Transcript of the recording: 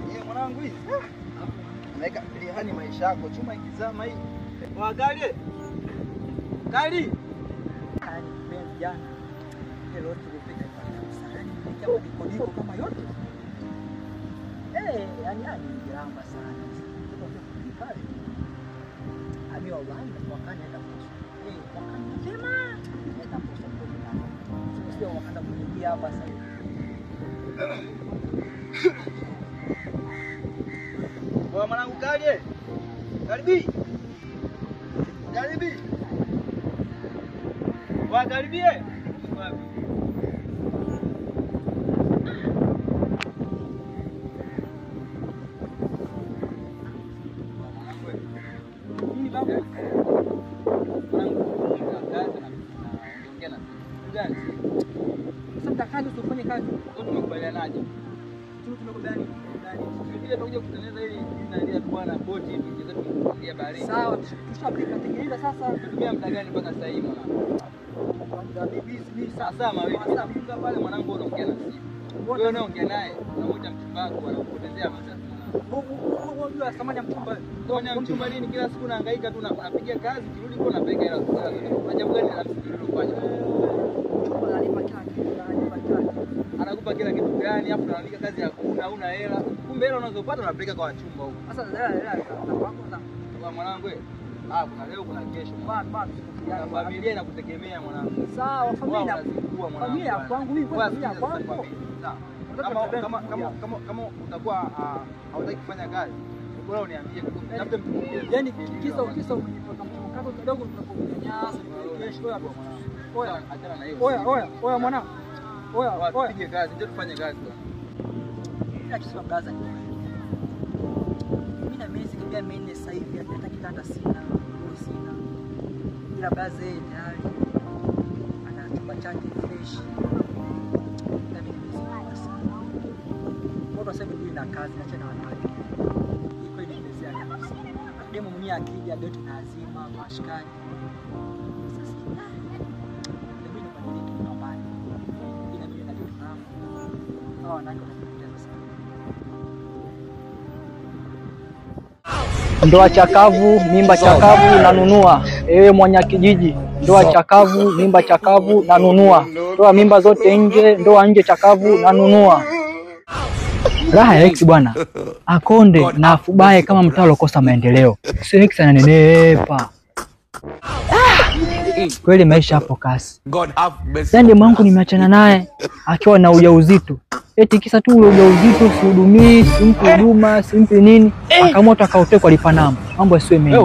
Yeye mwanangu hii. Anaweka bilihani maisha yako chuma ikizama hii. Waangalie. Kali. Mimi jana. Leo tulipika sahani kama niko kama yote. Yani niliramba sana. Pale. Ami wallahi wakani hata posho. Wakani sema hata posho kwa sio wakanda kuingia hapa sasa. Kwa mwanangu Kali. Karibi. Wakaribie. Wapi? Nini baba? Sasa kazi tufanye kazi. Tumekubalianaje? Tumekubaliana. Ndio tutakuja kutengeneza hili na bwana boti hivi zetu kuingia baharini. Sawa, tushapika tengeneza sasa. Tutumia muda gani mpaka sasa hivi mwanangu? Bibi Sasa mawili. Sasa mfunga pale mwanangu unaongea na simu. Wewe unaongea naye, unamuita mchumba wako anakupotezea masaa. Unajua samani ya mchumba. Kwa mchumba nini kila siku unahangaika tu unapiga kazi kirudi kwa unapeka hela zote. Unajua gani la msingi unafanya? Mchumba analipa kila anakupa kila kitu gani afu unaandika kazi hakuna huna hela. Kumbe hela unazopata unapeleka kwa wachumba huko. Sasa hela kwa mwanangu wewe. Kuna leo kuna kesho. Familia inakutegemea mwanangu. Sawa, familia kwangu mimi kwa familia kwangu. Kama utakuwa hautaki kufanya kazi, bora uniambie labda mtu mwingine. Yaani kisa ukipata mchakato kidogo tunakunyanyasa kesho hapo. Oya, achana na hiyo. Oya mwanangu. Oya, pige kazi, ndio tufanye kazi bwana. Ila kisha blaza. Mimi na miezi kibia 4 sasa hivi hata kitanda sina. Ila blaza tayari ana chumba chake fresh. Sasa hivi na kazi acha na wanawake. Iko ile pesa kabisa. Demo mwenyewe akija ndio tunazima mashikani. Sasa mimi ni kwa nini tunapanda? Ina mimi na kitu nangu. Hawa wanawake wanapenda sana. Ndoa chakavu, mimba chakavu nanunua. Ewe mwenye kijiji, ndoa chakavu, mimba chakavu nanunua. Toa mimba zote nje, ndoa nje chakavu nanunua. Raha ya X bwana. Akonde na afubaye kama mtaa ulokosa maendeleo. Sio X ananenepa. Kweli maisha hapo kasi. Yaani mwanangu nimeachana naye akiwa na ujauzito. Eti kisa tu ule ujauzito sihudumii, simpi huduma, simpi nini. Akamoto akautekwa lipa namba. Mambo yasiwe mengi.